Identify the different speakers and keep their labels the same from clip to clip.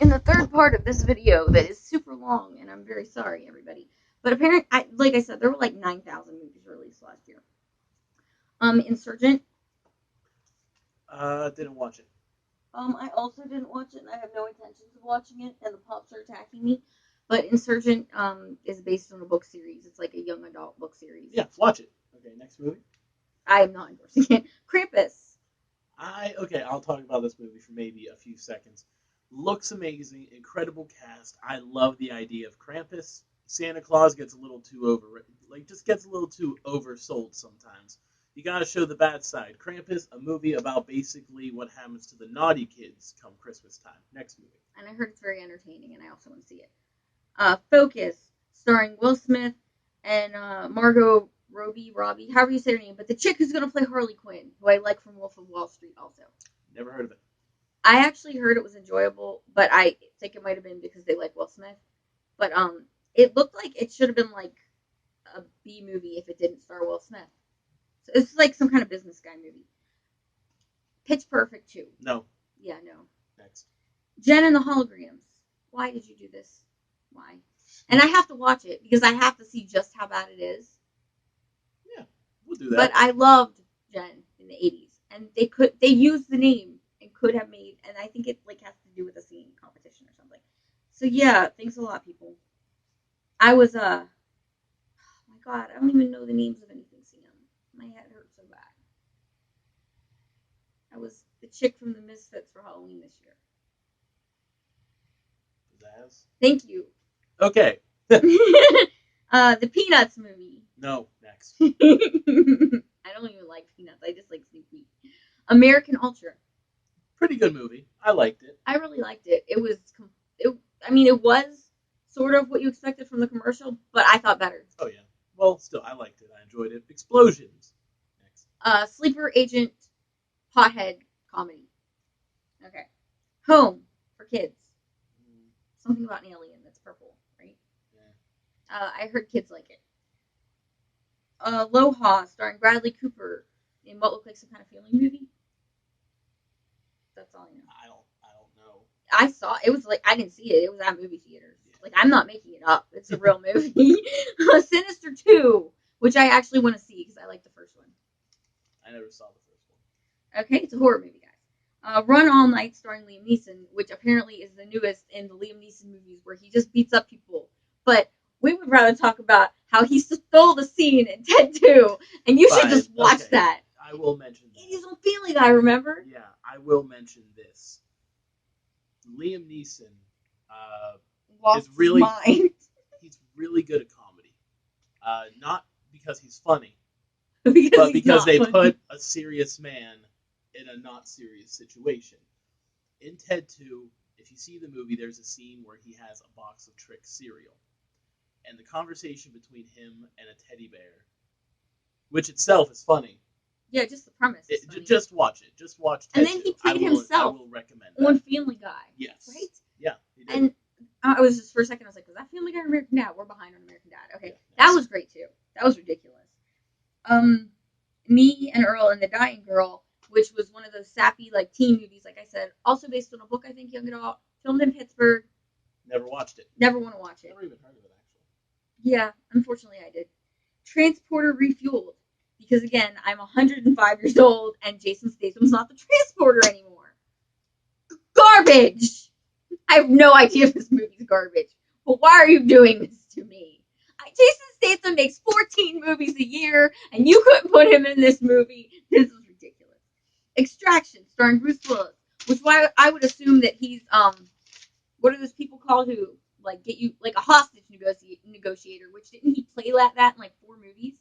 Speaker 1: in the third part of this video that is super long, and I'm very sorry, everybody. But apparently, like I said, there were like 9,000 movies released last year. Insurgent.
Speaker 2: Didn't watch it.
Speaker 1: I also didn't watch it, and I have no intentions of watching it, and the pops are attacking me. But Insurgent is based on a book series. It's like a young adult book series.
Speaker 2: Yeah, watch it. Okay, next movie.
Speaker 1: I am not endorsing it. Krampus.
Speaker 2: I'll talk about this movie for maybe a few seconds. Looks amazing, incredible cast. I love the idea of Krampus. Santa Claus gets a little too gets a little too oversold sometimes. You gotta show the bad side. Krampus, a movie about basically what happens to the naughty kids come Christmas time. Next movie.
Speaker 1: And I heard it's very entertaining, and I also want to see it. Focus, starring Will Smith and Margot Robbie, however you say her name, but the chick who's going to play Harley Quinn, who I like from Wolf of Wall Street also.
Speaker 2: Never heard of it.
Speaker 1: I actually heard it was enjoyable, but I think it might have been because they like Will Smith. But it looked like it should have been like a B movie if it didn't star Will Smith. So it's like some kind of business guy movie. Pitch Perfect 2.
Speaker 2: No.
Speaker 1: Yeah, no.
Speaker 2: Next.
Speaker 1: Jen and the Holograms. Why did you do this? Why? And I have to watch it because I have to see just how bad it is.
Speaker 2: Yeah, we'll do that.
Speaker 1: But I loved Jen in the 80s, and they used the name and could have made, and I think it like has to do with a singing competition or something. So yeah, thanks a lot, people. I was oh my god, I don't even know the names of anything, Sam. My head hurts so bad. I was the chick from the Misfits for Halloween this year.
Speaker 2: Zaz?
Speaker 1: Thank you.
Speaker 2: Okay.
Speaker 1: The Peanuts movie.
Speaker 2: No, next.
Speaker 1: I don't even like Peanuts. I just like Snoopy. American Ultra.
Speaker 2: Pretty good movie. I liked it.
Speaker 1: I really liked it. It was sort of what you expected from the commercial, but I thought better.
Speaker 2: Oh, yeah. Well, still, I liked it. I enjoyed it. Explosions. Next.
Speaker 1: Sleeper Agent Pothead comedy. Okay. Home for kids. Something about an alien that's purple, right? Yeah. I heard kids like it. Aloha, starring Bradley Cooper in what looked like some kind of family movie. That's all I know.
Speaker 2: I don't know.
Speaker 1: I saw it was like I didn't see it. It was at movie theaters. Yeah. Like I'm not making it up. It's a real movie. Sinister 2, which I actually want to see because I like the first one.
Speaker 2: I never saw the first one.
Speaker 1: Okay, it's a horror movie, guys. Run All Night, starring Liam Neeson, which apparently is the newest in the Liam Neeson movies where he just beats up people. But we would rather talk about how he stole the scene in Ted 2, and you should just watch that.
Speaker 2: I will mention that.
Speaker 1: It is on Family Guy, remember?
Speaker 2: Yeah, I will mention this. Liam Neeson is really he's really good at comedy. Not because he's funny, but because they put a serious man in a not serious situation. In Ted 2, if you see the movie, there's a scene where he has a box of Trix cereal. And the conversation between him and a teddy bear, which itself is funny.
Speaker 1: Yeah, just the premise.
Speaker 2: Just watch it. Just watch Ted 2.
Speaker 1: And then he played himself
Speaker 2: I will recommend that.
Speaker 1: on Family Guy.
Speaker 2: Yes.
Speaker 1: Right?
Speaker 2: Yeah, he did.
Speaker 1: And I was just, for a second, I was like, was that Family Guy or American Dad? We're behind on American Dad. Okay, yeah, that was great, too. That was ridiculous. Me and Earl and the Dying Girl, which was one of those sappy, like, teen movies, like I said, also based on a book, I think, young adult, filmed in Pittsburgh.
Speaker 2: Never watched it.
Speaker 1: Never want to watch it.
Speaker 2: Never even heard of it, actually.
Speaker 1: Yeah, unfortunately I did. Transporter Refueled. Because, again, I'm 105 years old, and Jason Statham's not the transporter anymore. Garbage! I have no idea if this movie's garbage. But why are you doing this to me? Jason Statham makes 14 movies a year, and you couldn't put him in this movie. This is ridiculous. Extraction, starring Bruce Willis. Which why I would assume that he's, what are those people called who, like, get you, like, a hostage negotiator, which didn't he play that in, like, 4 movies?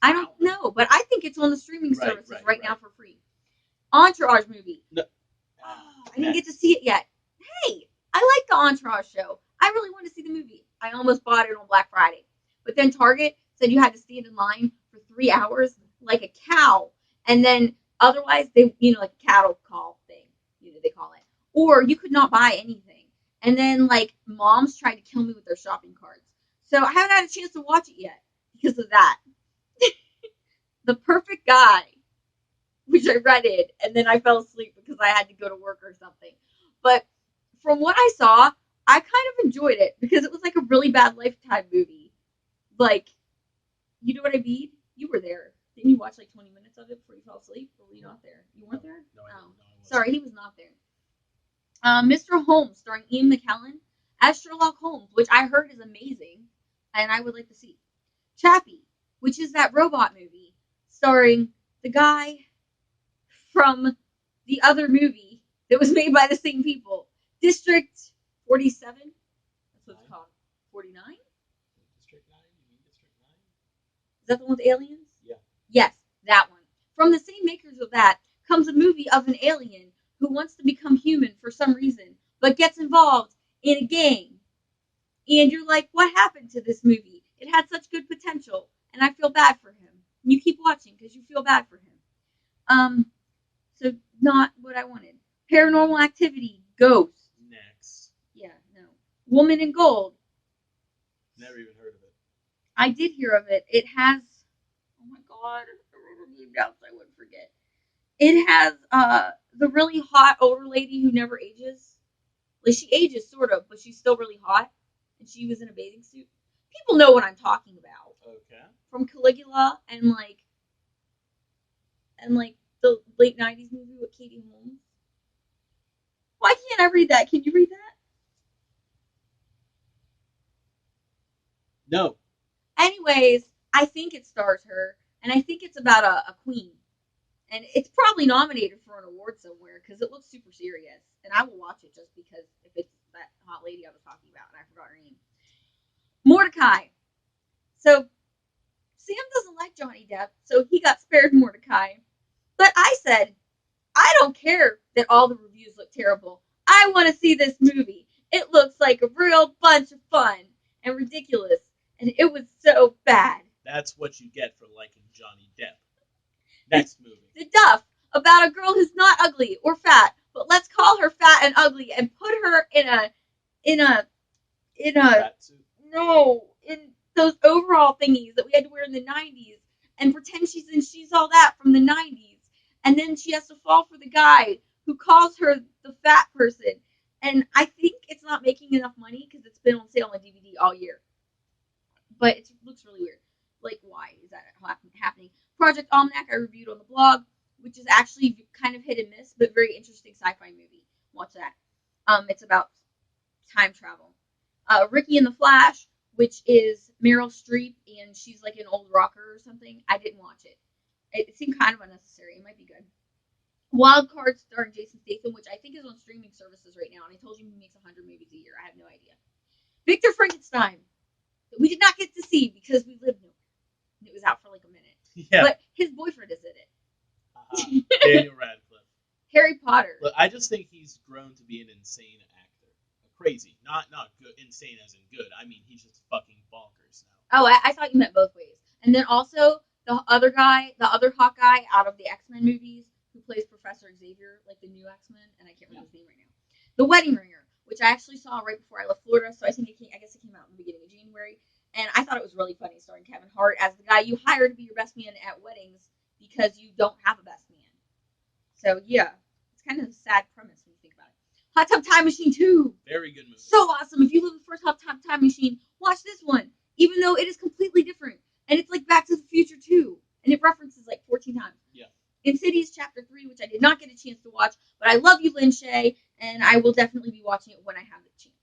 Speaker 1: I don't know, but I think it's on the streaming services right now for free. Entourage movie. No. I didn't get to see it yet. Hey, I like the Entourage show. I really want to see the movie. I almost bought it on Black Friday. But then Target said you had to stand in line for 3 hours like a cow. And then otherwise, they, like a cattle call thing, they call it. Or you could not buy anything. And then, like, moms tried to kill me with their shopping carts. So I haven't had a chance to watch it yet because of that. The Perfect Guy, which I read it, and then I fell asleep because I had to go to work or something. But from what I saw, I kind of enjoyed it because it was like a really bad Lifetime movie. Like, you know what I mean? You were there. Didn't you watch like 20 minutes of it before you fell asleep? Or were you not there? You weren't there?
Speaker 2: No, I didn't. No, I wasn't.
Speaker 1: Sorry, he was not there. Mr. Holmes, starring Ian McKellen as Sherlock Holmes, which I heard is amazing, and I would like to see. Chappie, which is that robot movie starring the guy from the other movie that was made by the same people. District 47? That's what it's called. 49?
Speaker 2: District 9? You mean District 9?
Speaker 1: Is that the one with aliens?
Speaker 2: Yeah.
Speaker 1: Yes, that one. From the same makers of that comes a movie of an alien who wants to become human for some reason, but gets involved in a gang. And you're like, what happened to this movie? It had such good potential, and I feel bad for him. And you keep watching because you feel bad for him. So not what I wanted. Paranormal Activity, Ghost.
Speaker 2: Next.
Speaker 1: Yeah, no. Woman in Gold.
Speaker 2: Never even heard of it.
Speaker 1: I did hear of it. It has, oh my god, I wrote her name down so I wouldn't forget. It has the really hot older lady who never ages. Like, she ages sort of, but she's still really hot. And she was in a bathing suit. People know what I'm talking about.
Speaker 2: Okay. From
Speaker 1: Caligula and the late 90s movie with Katie Holmes. Why can't I read that? Can you read that?
Speaker 2: No.
Speaker 1: Anyways, I think it stars her, and I think it's about a queen. And it's probably nominated for an award somewhere because it looks super serious. And I will watch it just because if it's that hot lady I was talking about and I forgot her name. Mordecai. So Sam doesn't like Johnny Depp, so he got spared Mordecai. But I said, I don't care that all the reviews look terrible. I want to see this movie. It looks like a real bunch of fun and ridiculous. And it was so bad.
Speaker 2: That's what you get for liking Johnny Depp. Next movie.
Speaker 1: The Duff, about a girl who's not ugly or fat, but let's call her fat and ugly and put her in
Speaker 2: fat suit.
Speaker 1: No, in those overall thingies that we had to wear in the 90s and pretend she's all that from the 90s. And then she has to fall for the guy who calls her the fat person. And I think it's not making enough money because it's been on sale on DVD all year. But it looks really weird. Like, why is that happening? Project Almanac I reviewed on the blog, which is actually kind of hit and miss, but very interesting sci-fi movie. Watch that. It's about time travel. Ricky and the Flash, which is Meryl Streep, and she's like an old rocker or something. I didn't watch it. It seemed kind of unnecessary. It might be good. Wild Card starring Jason Statham, which I think is on streaming services right now, and I told you he makes 100 movies a year. I have no idea. Victor Frankenstein, that we did not get to see because we lived nowhere. And it was out for like a minute.
Speaker 2: Yeah.
Speaker 1: But his boyfriend is in it.
Speaker 2: Daniel Radcliffe.
Speaker 1: Harry Potter.
Speaker 2: Look, I just think he's grown to be an insane actor. Crazy. Not good. Insane as in good. I mean, he's just fucking bonkers now.
Speaker 1: Oh, I thought you meant both ways. And then also, the other Hawkeye out of the X-Men movies, who plays Professor Xavier, like the new X-Men, and I can't remember his name right now. The Wedding Ringer, which I actually saw right before I left Florida, so I guess it came out in the beginning of January. And I thought it was really funny, starring Kevin Hart as the guy you hire to be your best man at weddings because you don't have a best man. So, yeah, it's kind of a sad premise when you think about it. Hot Tub Time Machine 2.
Speaker 2: Very good movie.
Speaker 1: So awesome. If you love the first Hot Tub Time Machine, watch this one, even though it is completely different. And it's like Back to the Future 2. And it references like 14 times.
Speaker 2: Yeah.
Speaker 1: Insidious Chapter 3, which I did not get a chance to watch, but I love you, Lin Shaye, and I will definitely be watching it when I have the chance.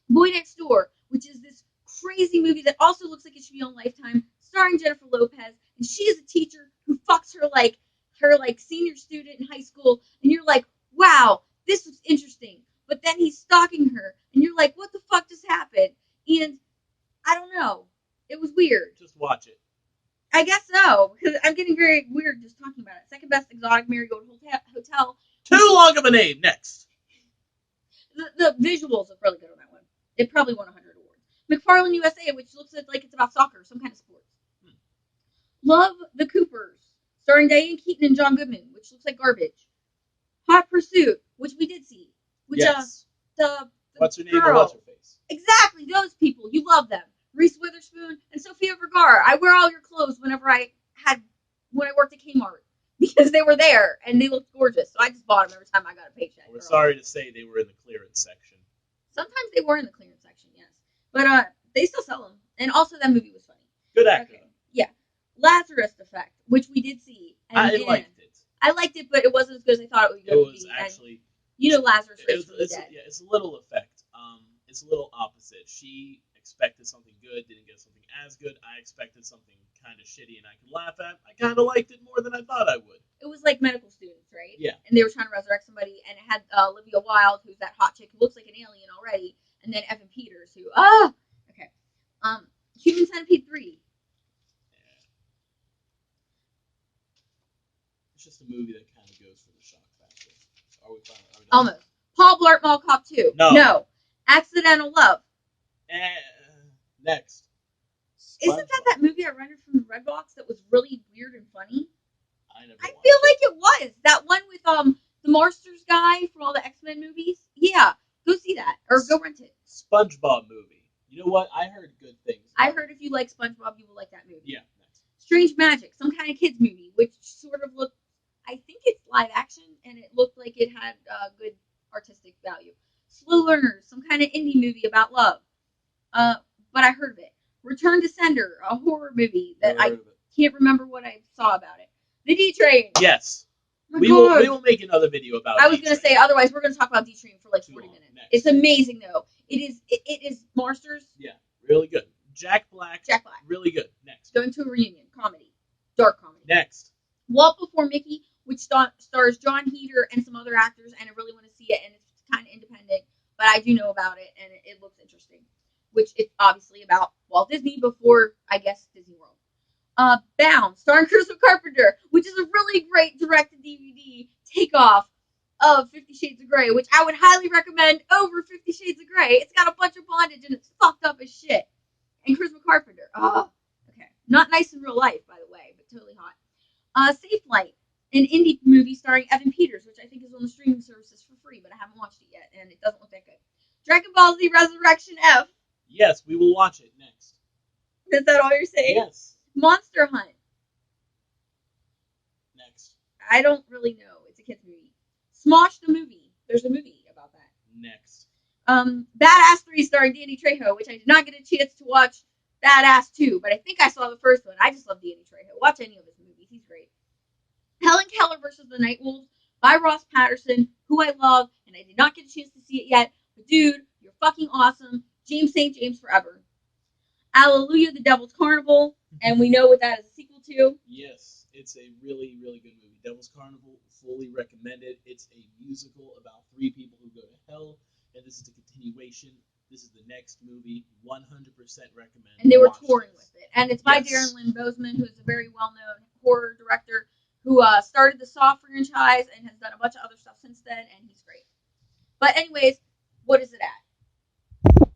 Speaker 1: Boy Next Door, which is this crazy movie that also looks like it should be on Lifetime, starring Jennifer Lopez, and she is a teacher who fucks her senior student in high school, and you're like, wow, this was interesting. But then he's stalking her, and you're like, what the fuck just happened? And I don't know. It was weird.
Speaker 2: Just watch it.
Speaker 1: I guess so, because I'm getting very weird just talking about it. Second best exotic Marigold Hotel.
Speaker 2: Too long of a name. Next.
Speaker 1: The visuals look really good on that one. It probably won 100 awards. McFarlane USA, which looks like it's about soccer, some kind of sport. Love the Coopers, starring Diane Keaton and John Goodman, which looks like garbage. Hot Pursuit, which we did see. Which,
Speaker 2: yes. What's her name?
Speaker 1: Girl.
Speaker 2: What's her face?
Speaker 1: Exactly, those people. You love them. Reese Witherspoon and Sofia Vergara. I wear all your clothes when I worked at Kmart. because they were there and they looked gorgeous. So I just bought them every time I got a paycheck.
Speaker 2: We're sorry to say they were in the clearance section.
Speaker 1: Sometimes they were in the clearance section, yes, but they still sell them. And also, that movie was funny.
Speaker 2: Good acting.
Speaker 1: Okay. Yeah, Lazarus Effect, which we did see. And
Speaker 2: I liked it.
Speaker 1: I liked it, but it wasn't as good as I thought it would be.
Speaker 2: It was actually,
Speaker 1: Lazarus raised from the dead.
Speaker 2: Yeah, it's a little effect. It's a little opposite. She expected something good, didn't get something as good. I expected something kind of shitty and I could laugh at. I kind of liked it more than I thought I would.
Speaker 1: It was like medical students, right?
Speaker 2: Yeah.
Speaker 1: And they were trying to resurrect somebody, and it had Olivia Wilde, who's that hot chick who looks like an alien already, and then Evan Peters, who okay. Human Centipede 3.
Speaker 2: Yeah. It's just a movie that kind of goes for the shock factor. Are we fine? Are we done?
Speaker 1: Almost. Paul Blart Mall Cop 2.
Speaker 2: No.
Speaker 1: Accidental Love.
Speaker 2: Next.
Speaker 1: Isn't that movie I rented from the Redbox that was really weird and funny?
Speaker 2: I feel
Speaker 1: like it was. That one with the Marsters guy from all the X-Men movies. Yeah. Go see that. Or go rent it.
Speaker 2: SpongeBob movie. You know what? I heard good things.
Speaker 1: I heard if you like SpongeBob, you will like that movie.
Speaker 2: Yeah. Next.
Speaker 1: Strange Magic. Some kind of kids movie, which sort of looked, I think it's live action, and it looked like it had good artistic value. Slow Learners. Some kind of indie movie about love. But I heard of it. Return to Sender, a horror movie that I can't remember what I saw about it. The D Train.
Speaker 2: Yes. We will make another video about it.
Speaker 1: I was going to say, otherwise we're going to talk about D Train for like 40 minutes. Next. It's amazing, though. It is Marsters.
Speaker 2: Yeah, really good. Jack Black. Really good. Next.
Speaker 1: Going to a reunion. Comedy. Dark comedy.
Speaker 2: Next.
Speaker 1: Walt Before Mickey, which stars John Heder and some other actors, and I really want to see it, and it's kind of independent, but I do know about it, and it looks interesting. Which it's obviously about Walt Disney before, I guess, Disney World. Bound, starring Christopher Carpenter, which is a really great direct-to-DVD takeoff of 50 Shades of Grey, which I would highly recommend over 50 Shades of Grey. It's got a bunch of bondage and it's fucked up as shit. And Christopher Carpenter. Okay. Not nice in real life, by the way, but totally hot. Safe Flight, an indie movie starring Evan Peters, which I think is on the streaming services for free, but I haven't watched it yet, and it doesn't look that good. Dragon Ball Z Resurrection F.
Speaker 2: Yes, we will watch it next.
Speaker 1: Is that all you're saying?
Speaker 2: Yes.
Speaker 1: Monster Hunt.
Speaker 2: Next.
Speaker 1: I don't really know. It's a kid's movie. Smosh the movie. There's a movie about that.
Speaker 2: Next.
Speaker 1: Badass 3 starring Danny Trejo, which I did not get a chance to watch Badass 2, but I think I saw the first one. I just love Danny Trejo. Watch any of his movies. He's great. Helen Keller versus the Night Wolves by Ross Patterson, who I love, and I did not get a chance to see it yet. But dude, you're fucking awesome. James St. James forever. Alleluia, The Devil's Carnival, and we know what that is a sequel to.
Speaker 2: Yes, it's a really, really good movie. Devil's Carnival, fully recommended. It's a musical about 3 people who go to hell, and this is the continuation. This is the next movie. 100% recommend.
Speaker 1: And they were touring with it. And it's by Darren Lynn Bousman, who is a very well-known horror director who started the Saw franchise and has done a bunch of other stuff since then, and he's great. But anyways, what is it at?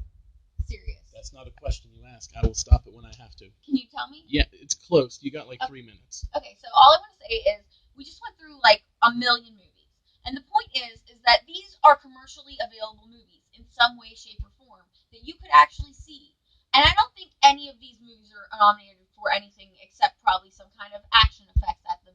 Speaker 1: Serious.
Speaker 2: That's not a question you ask. I will stop it when I have to.
Speaker 1: Can you tell me?
Speaker 2: Yeah, it's close. You got like 3 minutes.
Speaker 1: Okay, so all I want to say is we just went through like a million movies. And the point is that these are commercially available movies in some way, shape, or form that you could actually see. And I don't think any of these movies are nominated for anything except probably some kind of action effects at the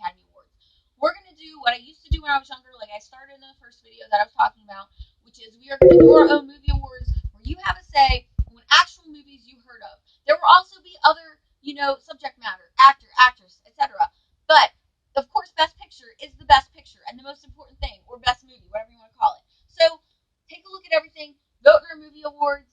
Speaker 1: Academy Awards. We're going to do what I used to do when I was younger, like I started in the first video that I was talking about, which is we are going to do our own movie awards where you have a say on actual movies you heard of. There will also be other, subject matter, actor, actress, etc. But, of course, Best Picture is the best picture and the most important thing, or Best Movie, whatever you want to call it. So, take a look at everything, vote in our movie awards,